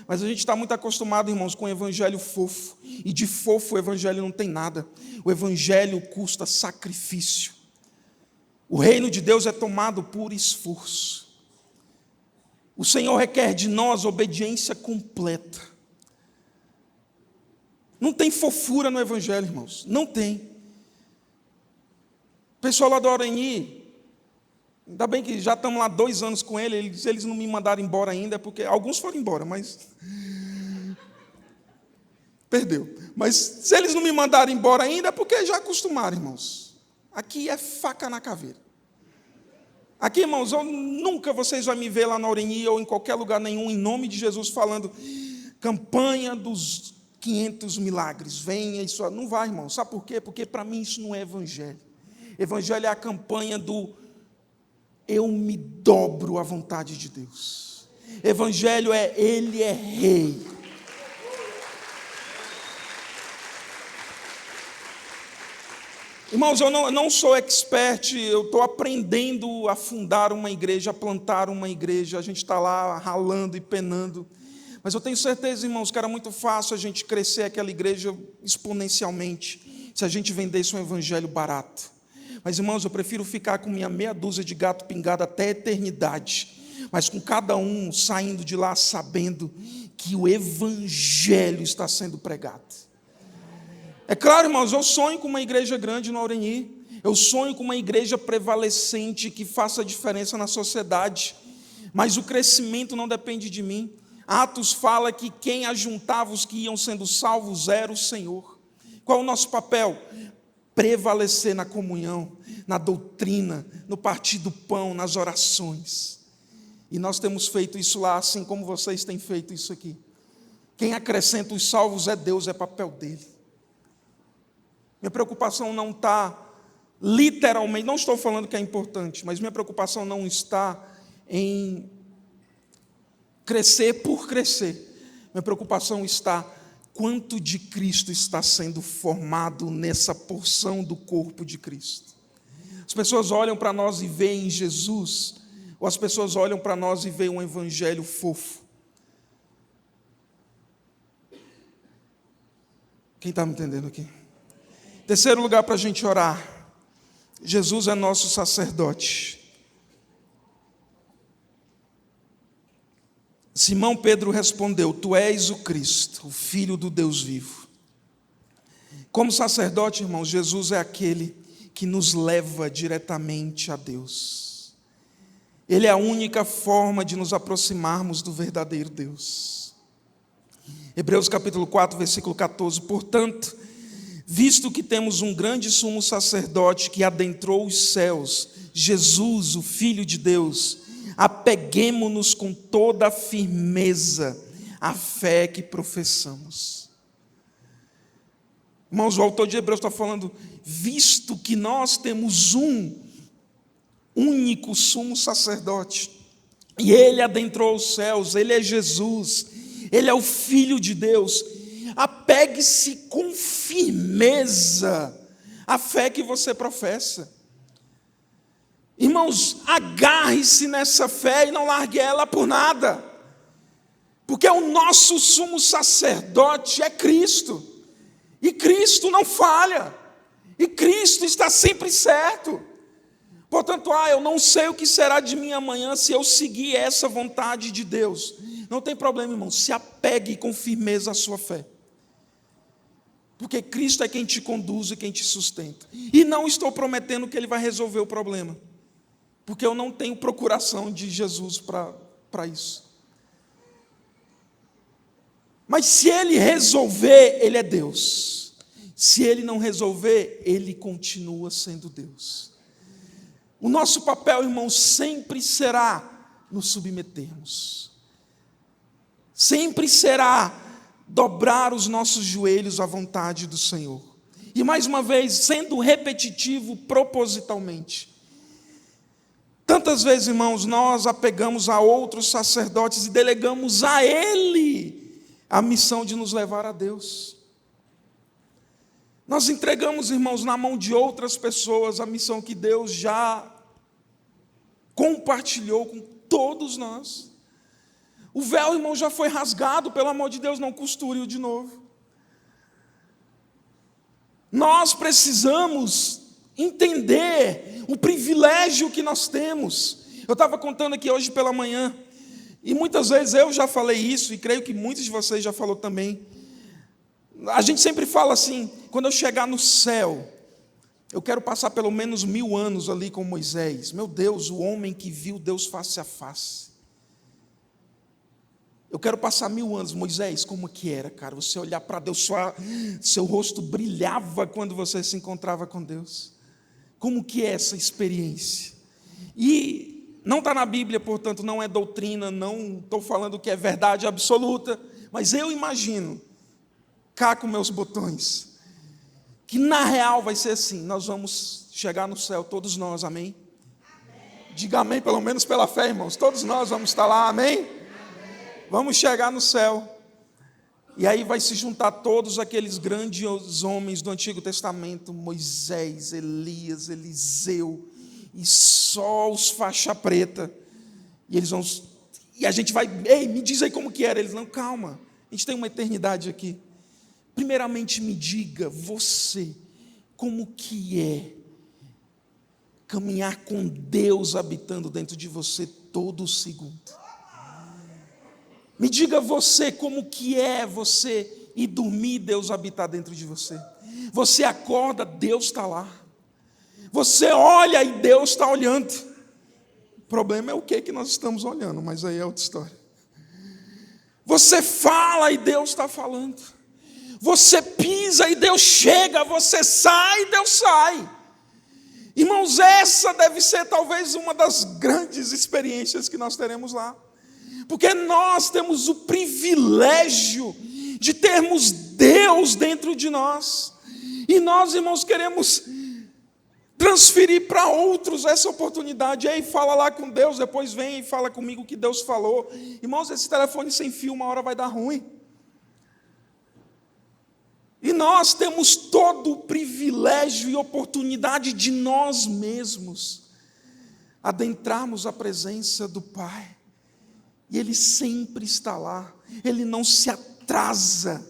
mas a gente está muito acostumado, irmãos, com o evangelho fofo. E de fofo o evangelho não tem nada. O evangelho custa sacrifício. O reino de Deus é tomado por esforço. O Senhor requer de nós obediência completa. Não tem fofura no evangelho, irmãos. Não tem. O pessoal lá do Oreni, ainda bem que já estamos lá 2 anos com ele, eles não me mandaram embora ainda, porque alguns foram embora, mas perdeu. Mas se eles não me mandaram embora ainda, é porque já acostumaram, irmãos. Aqui é faca na caveira. Aqui, irmãos, nunca vocês vão me ver lá na Oreni ou em qualquer lugar nenhum, em nome de Jesus, falando campanha dos 500 milagres. Venha isso. Não vai, irmão. Sabe por quê? Porque para mim isso não é evangelho. Evangelho é a campanha do eu me dobro à vontade de Deus. Evangelho é Ele é rei. Irmãos, eu não sou expert, eu estou aprendendo a fundar uma igreja, a plantar uma igreja, a gente está lá ralando e penando, mas eu tenho certeza, irmãos, que era muito fácil a gente crescer aquela igreja exponencialmente, se a gente vendesse um evangelho barato. Mas, irmãos, eu prefiro ficar com minha meia dúzia de gato pingado até a eternidade, mas com cada um saindo de lá sabendo que o evangelho está sendo pregado. É claro, irmãos, eu sonho com uma igreja grande no Oreni, eu sonho com uma igreja prevalecente que faça diferença na sociedade, mas o crescimento não depende de mim. Atos fala que quem ajuntava os que iam sendo salvos era o Senhor. Qual é o nosso papel? Prevalecer na comunhão, na doutrina, no partir do pão, nas orações. E nós temos feito isso lá, assim como vocês têm feito isso aqui. Quem acrescenta os salvos é Deus, é papel dele. Minha preocupação não está literalmente, não estou falando que é importante, mas minha preocupação não está em crescer por crescer. Minha preocupação está quanto de Cristo está sendo formado nessa porção do corpo de Cristo. As pessoas olham para nós e veem Jesus, ou as pessoas olham para nós e veem um evangelho fofo. Quem está me entendendo aqui? Terceiro lugar para a gente orar. Jesus é nosso sacerdote. Simão Pedro respondeu: Tu és o Cristo, o Filho do Deus vivo. Como sacerdote, irmãos, Jesus é aquele que nos leva diretamente a Deus. Ele é a única forma de nos aproximarmos do verdadeiro Deus. Hebreus capítulo 4, versículo 14. Portanto, visto que temos um grande sumo sacerdote que adentrou os céus, Jesus, o Filho de Deus, apeguemo-nos com toda a firmeza à fé que professamos. Irmãos, o autor de Hebreus está falando, visto que nós temos um único sumo sacerdote, e ele adentrou os céus, ele é Jesus, ele é o Filho de Deus, apegue-se com firmeza à fé que você professa. Irmãos, agarre-se nessa fé e não largue ela por nada, porque o nosso sumo sacerdote é Cristo, e Cristo não falha, e Cristo está sempre certo. Portanto, eu não sei o que será de mim amanhã se eu seguir essa vontade de Deus. Não tem problema, irmão, se apegue com firmeza à sua fé, porque Cristo é quem te conduz e quem te sustenta. E não estou prometendo que Ele vai resolver o problema, porque eu não tenho procuração de Jesus para isso. Mas se Ele resolver, Ele é Deus. Se Ele não resolver, Ele continua sendo Deus. O nosso papel, irmão, sempre será nos submetermos. Sempre será dobrar os nossos joelhos à vontade do Senhor. E mais uma vez, sendo repetitivo propositalmente. Tantas vezes, irmãos, nós apegamos a outros sacerdotes e delegamos a Ele a missão de nos levar a Deus. Nós entregamos, irmãos, na mão de outras pessoas a missão que Deus já compartilhou com todos nós. O véu, irmão, já foi rasgado, pelo amor de Deus, não costure-o de novo. Nós precisamos entender o privilégio que nós temos. Eu estava contando aqui hoje pela manhã, e muitas vezes eu já falei isso, e creio que muitos de vocês já falaram também. A gente sempre fala assim, quando eu chegar no céu, eu quero passar pelo menos 1000 anos ali com Moisés. Meu Deus, o homem que viu Deus face a face. Eu quero passar 1000 anos. Moisés, como que era, cara? Você olhar para Deus, seu rosto brilhava quando você se encontrava com Deus. Como que é essa experiência? E não está na Bíblia, portanto, não é doutrina, não estou falando que é verdade absoluta, mas eu imagino, cá com meus botões, que na real vai ser assim, nós vamos chegar no céu, todos nós, amém? Diga amém, pelo menos pela fé, irmãos, todos nós vamos estar lá, amém? Vamos chegar no céu, e aí vai se juntar todos aqueles grandes homens do Antigo Testamento, Moisés, Elias, Eliseu, e só os faixa preta, e eles vão, e a gente vai, ei, me diz aí como que era, eles não, calma, a gente tem uma eternidade aqui. Primeiramente me diga, você, como que é caminhar com Deus habitando dentro de você todo segundo? Me diga você, como que é você ir dormir, Deus habitar dentro de você? Você acorda, Deus está lá. Você olha e Deus está olhando. O problema é o que nós estamos olhando, mas aí é outra história. Você fala e Deus está falando. Você pisa e Deus chega. Você sai e Deus sai. Irmãos, essa deve ser talvez uma das grandes experiências que nós teremos lá. Porque nós temos o privilégio de termos Deus dentro de nós. E nós, irmãos, queremos transferir para outros essa oportunidade. Aí fala lá com Deus, depois vem e fala comigo o que Deus falou. Irmãos, esse telefone sem fio uma hora vai dar ruim. E nós temos todo o privilégio e oportunidade de nós mesmos adentrarmos a presença do Pai. E Ele sempre está lá, Ele não se atrasa.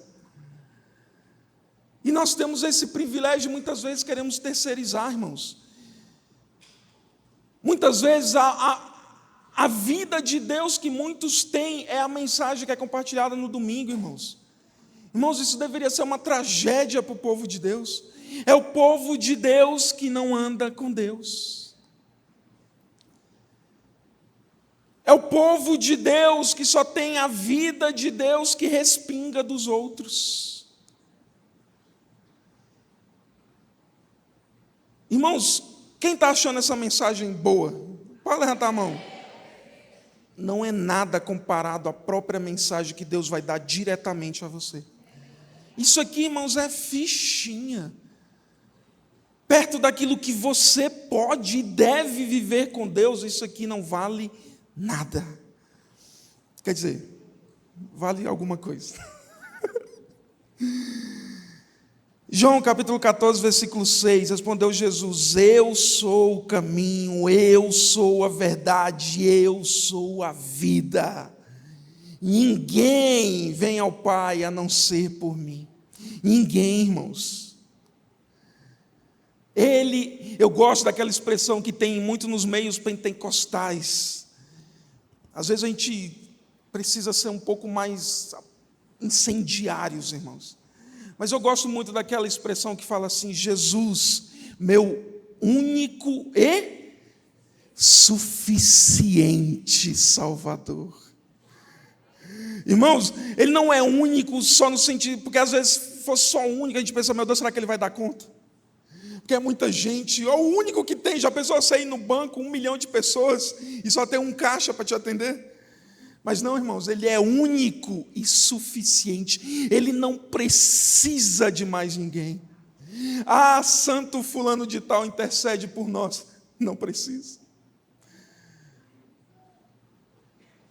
E nós temos esse privilégio, muitas vezes queremos terceirizar, irmãos. Muitas vezes a vida de Deus que muitos têm é a mensagem que é compartilhada no domingo, irmãos. Irmãos, isso deveria ser uma tragédia para o povo de Deus. É o povo de Deus que não anda com Deus. É o povo de Deus que só tem a vida de Deus que respinga dos outros. Irmãos, quem está achando essa mensagem boa? Pode levantar a mão. Não é nada comparado à própria mensagem que Deus vai dar diretamente a você. Isso aqui, irmãos, é fichinha. Perto daquilo que você pode e deve viver com Deus, isso aqui não vale nada. Quer dizer, vale alguma coisa. João capítulo 14, versículo 6, respondeu Jesus: eu sou o caminho, eu sou a verdade, eu sou a vida. Ninguém vem ao Pai a não ser por mim. Ninguém, irmãos. Eu gosto daquela expressão que tem muito nos meios pentecostais. Às vezes a gente precisa ser um pouco mais incendiários, irmãos. Mas eu gosto muito daquela expressão que fala assim: Jesus, meu único e suficiente Salvador. Irmãos, Ele não é único só no sentido, porque às vezes se fosse só único, a gente pensa, meu Deus, será que Ele vai dar conta? Porque é muita gente, é o único que tem. Já pensou você ir no banco, 1 milhão de pessoas, e só ter um caixa para te atender? Mas não, irmãos, Ele é único e suficiente. Ele não precisa de mais ninguém. Ah, santo fulano de tal intercede por nós. Não precisa.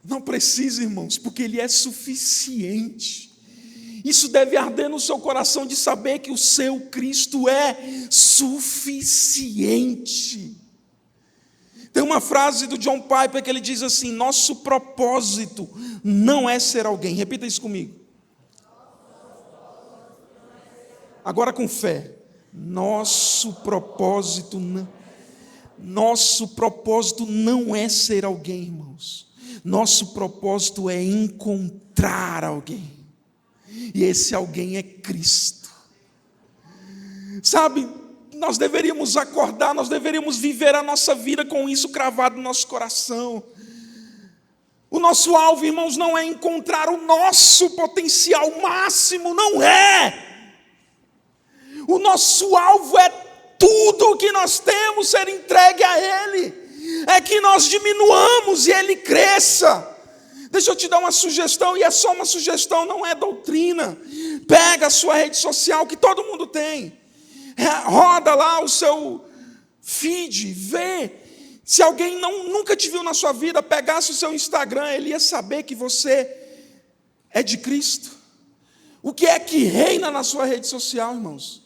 Não precisa, irmãos, porque Ele é suficiente. Isso deve arder no seu coração de saber que o seu Cristo é suficiente. Tem uma frase do John Piper que ele diz assim: nosso propósito não é ser alguém. Repita isso comigo. Agora com fé. Nosso propósito não é ser alguém, irmãos. Nosso propósito é encontrar alguém. E esse alguém é Cristo. Sabe, nós deveríamos acordar, nós deveríamos viver a nossa vida com isso cravado no nosso coração. O nosso alvo, irmãos, não é encontrar o nosso potencial máximo, não é. O nosso alvo é tudo o que nós temos ser entregue a Ele. É que nós diminuamos e Ele cresça. Deixa eu te dar uma sugestão, e é só uma sugestão, não é doutrina. Pega a sua rede social, que todo mundo tem. Roda lá o seu feed, vê. Se alguém nunca te viu na sua vida, pegasse o seu Instagram, ele ia saber que você é de Cristo. O que é que reina na sua rede social, irmãos?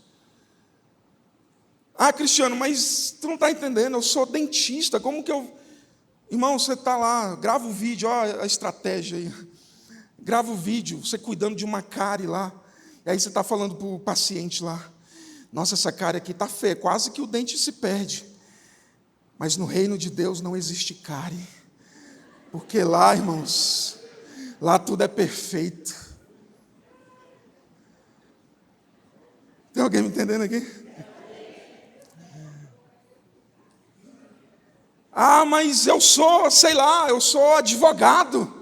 Ah, Cristiano, mas tu não está entendendo, eu sou dentista, como que eu... Irmão, você está lá, grava o vídeo, olha a estratégia aí. Grava o vídeo, você cuidando de uma cárie lá. E aí você está falando para o paciente lá: nossa, essa cárie aqui está feia, quase que o dente se perde. Mas no reino de Deus não existe cárie. Porque lá, irmãos, lá tudo é perfeito. Tem alguém me entendendo aqui? Ah, mas eu sou, sei lá, eu sou advogado.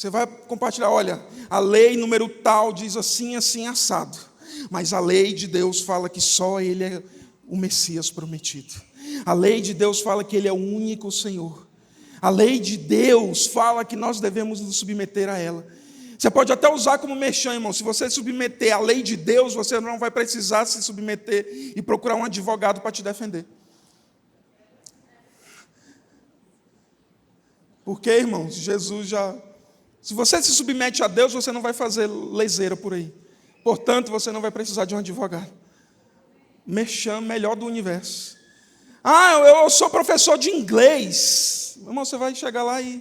Você vai compartilhar, olha, a lei número tal diz assim, assim, assado. Mas a lei de Deus fala que só Ele é o Messias prometido. A lei de Deus fala que Ele é o único Senhor. A lei de Deus fala que nós devemos nos submeter a ela. Você pode até usar como merchan, irmão. Se você submeter à lei de Deus, você não vai precisar se submeter e procurar um advogado para te defender. Porque, irmãos, Jesus já... Se você se submete a Deus, você não vai fazer leseira por aí. Portanto, você não vai precisar de um advogado. Merchan melhor do universo. Eu sou professor de inglês. Irmão, você vai chegar lá e...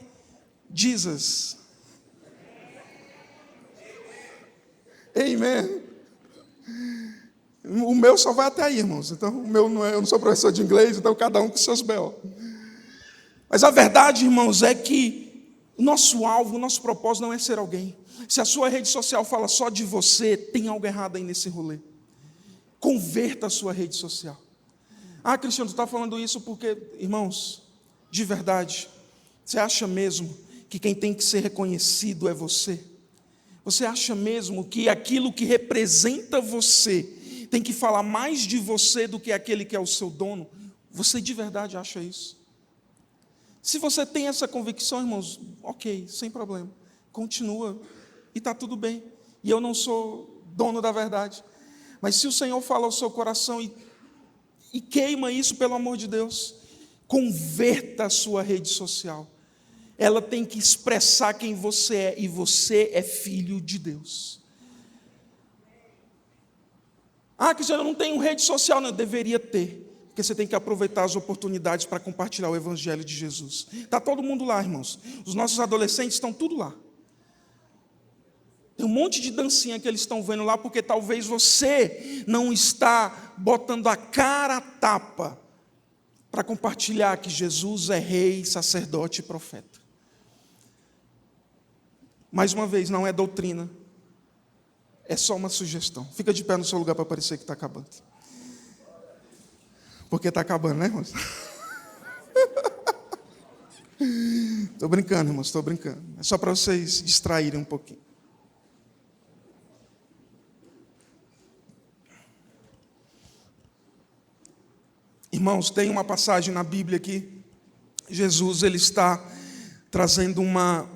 Jesus. Amen. O meu só vai até aí, irmãos. Então, o meu não é, eu não sou professor de inglês, então cada um com seus B.O. Mas a verdade, irmãos, é que o nosso alvo, o nosso propósito não é ser alguém. Se a sua rede social fala só de você, tem algo errado aí nesse rolê. Converta a sua rede social. Cristiano, tu está falando isso porque, irmãos, de verdade, você acha mesmo que quem tem que ser reconhecido é você? Você acha mesmo que aquilo que representa você tem que falar mais de você do que aquele que é o seu dono? Você de verdade acha isso? Se você tem essa convicção, irmãos, ok, sem problema. Continua e está tudo bem. E eu não sou dono da verdade. Mas se o Senhor fala ao seu coração e queima isso, pelo amor de Deus, converta a sua rede social. Ela tem que expressar quem você é, e você é filho de Deus. Cristiano, eu não tenho rede social. Não, deveria ter, porque você tem que aproveitar as oportunidades para compartilhar o Evangelho de Jesus. Está todo mundo lá, irmãos. Os nossos adolescentes estão tudo lá. Tem um monte de dancinha que eles estão vendo lá, porque talvez você não está botando a cara a tapa para compartilhar que Jesus é rei, sacerdote e profeta. Mais uma vez, não é doutrina, é só uma sugestão. Fica de pé no seu lugar para parecer que está acabando. Porque está acabando, né, irmãos? Estou brincando, irmãos, estou brincando. É só para vocês distraírem um pouquinho. Irmãos, tem uma passagem na Bíblia aqui. Jesus, ele está trazendo uma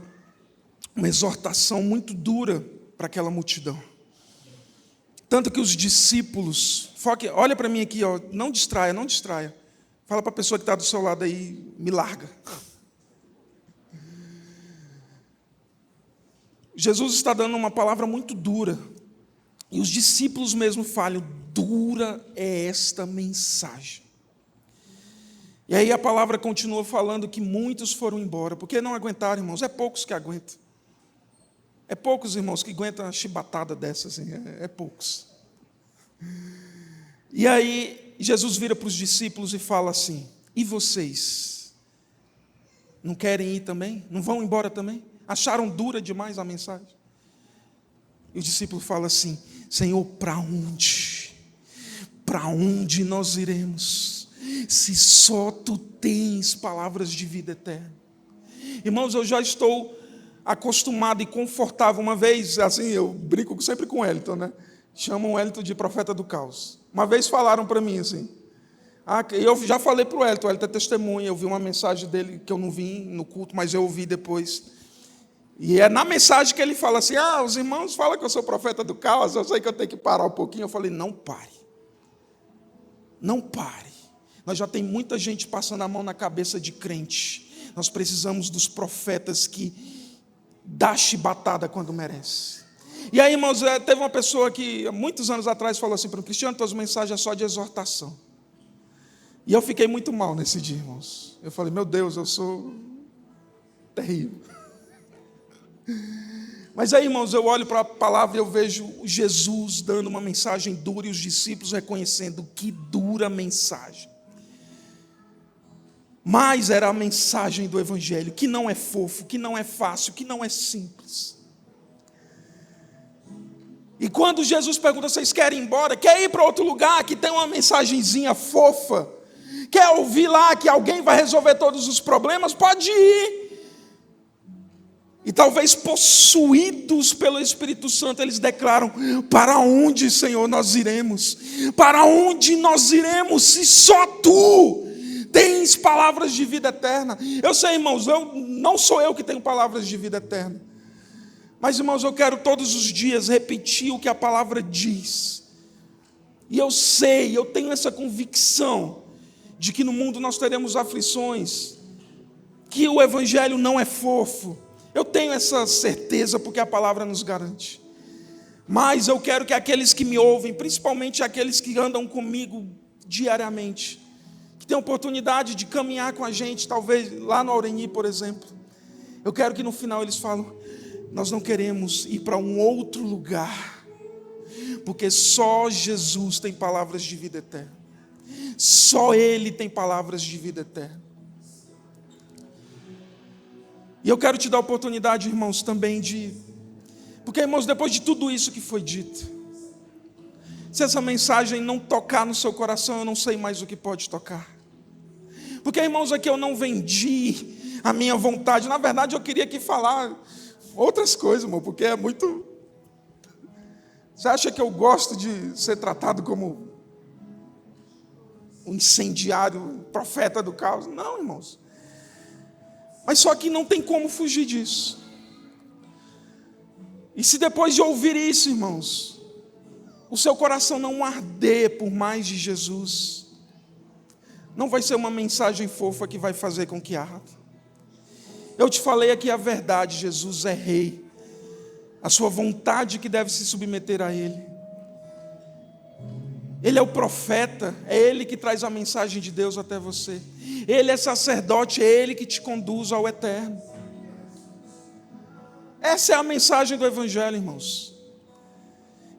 exortação muito dura para aquela multidão. Tanto que os discípulos, olha para mim aqui, não distraia. Fala para a pessoa que está do seu lado aí, me larga. Jesus está dando uma palavra muito dura. E os discípulos mesmo falam, dura é esta mensagem. E aí a palavra continua falando que muitos foram embora, porque não aguentaram, irmãos, é poucos que aguentam. É poucos, irmãos, que aguentam uma chibatada dessa, assim, é poucos. E aí Jesus vira para os discípulos e fala assim, e vocês? Não querem ir também? Não vão embora também? Acharam dura demais a mensagem? E o discípulo fala assim, Senhor, para onde? Para onde nós iremos? Se só Tu tens palavras de vida eterna. Irmãos, eu já estou acostumado e confortável. Uma vez, assim, eu brinco sempre com o Wellington, né? Chamam o Wellington de profeta do caos. Uma vez falaram para mim assim, eu já falei para o Wellington é testemunha, eu vi uma mensagem dele que eu não vi no culto, mas eu ouvi depois. E é na mensagem que ele fala assim, os irmãos falam que eu sou profeta do caos, eu sei que eu tenho que parar um pouquinho. Eu falei, não pare. Não pare. Nós já tem muita gente passando a mão na cabeça de crente. Nós precisamos dos profetas que dá chibatada quando merece. E aí, irmãos, teve uma pessoa que há muitos anos atrás falou assim para mim, Cristiano, tuas mensagens é só de exortação. E eu fiquei muito mal nesse dia, irmãos. Eu falei, meu Deus, eu sou terrível. Mas aí, irmãos, eu olho para a palavra e eu vejo Jesus dando uma mensagem dura e os discípulos reconhecendo que dura mensagem. Mas era a mensagem do Evangelho, que não é fofo, que não é fácil, que não é simples. E quando Jesus pergunta, vocês querem ir embora? Quer ir para outro lugar que tem uma mensagenzinha fofa? Quer ouvir lá que alguém vai resolver todos os problemas? Pode ir. E talvez possuídos pelo Espírito Santo, eles declaram: para onde, Senhor, nós iremos? Para onde nós iremos se só Tu tens palavras de vida eterna? Eu sei, irmãos, não sou eu que tenho palavras de vida eterna. Mas, irmãos, eu quero todos os dias repetir o que a palavra diz. E eu sei, eu tenho essa convicção de que no mundo nós teremos aflições, que o Evangelho não é fofo. Eu tenho essa certeza porque a palavra nos garante. Mas eu quero que aqueles que me ouvem, principalmente aqueles que andam comigo diariamente, que têm oportunidade de caminhar com a gente, talvez lá no Aureni, por exemplo, eu quero que no final eles falem: nós não queremos ir para um outro lugar, porque só Jesus tem palavras de vida eterna. Só Ele tem palavras de vida eterna. E eu quero te dar a oportunidade, irmãos, também porque, irmãos, depois de tudo isso que foi dito, se essa mensagem não tocar no seu coração, eu não sei mais o que pode tocar. Porque, irmãos, aqui eu não vendi a minha vontade. Na verdade, eu queria aqui falar outras coisas, irmão, porque é muito... Você acha que eu gosto de ser tratado como um incendiário, um profeta do caos? Não, irmãos. Mas só que não tem como fugir disso. E se depois de ouvir isso, irmãos, o seu coração não arder por mais de Jesus, não vai ser uma mensagem fofa que vai fazer com que arda. Eu te falei aqui a verdade: Jesus é rei. A sua vontade que deve se submeter a Ele. Ele é o profeta, é Ele que traz a mensagem de Deus até você. Ele é sacerdote, é Ele que te conduz ao eterno. Essa é a mensagem do Evangelho, irmãos.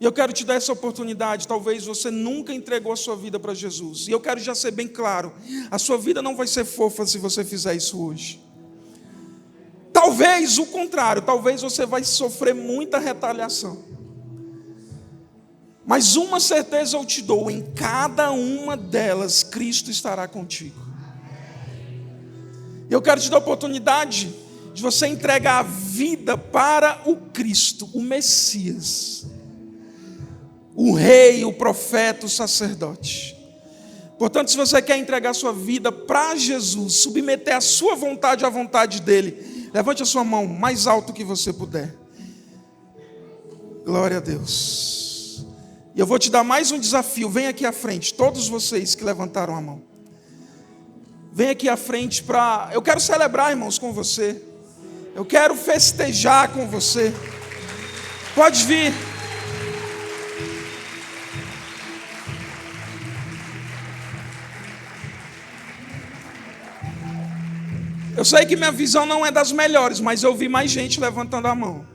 E eu quero te dar essa oportunidade. Talvez você nunca entregou a sua vida para Jesus. E eu quero já ser bem claro: a sua vida não vai ser fofa se você fizer isso hoje. Talvez o contrário, talvez você vai sofrer muita retaliação. Mas uma certeza eu te dou: em cada uma delas, Cristo estará contigo. Eu quero te dar a oportunidade de você entregar a vida para o Cristo, o Messias, o Rei, o profeta, o sacerdote. Portanto, se você quer entregar a sua vida para Jesus, submeter a sua vontade à vontade dEle, levante a sua mão mais alto que você puder. Glória a Deus. E eu vou te dar mais um desafio. Vem aqui à frente, todos vocês que levantaram a mão. Vem aqui à frente para... Eu quero celebrar, irmãos, com você. Eu quero festejar com você. Pode vir. Eu sei que minha visão não é das melhores, mas eu vi mais gente levantando a mão.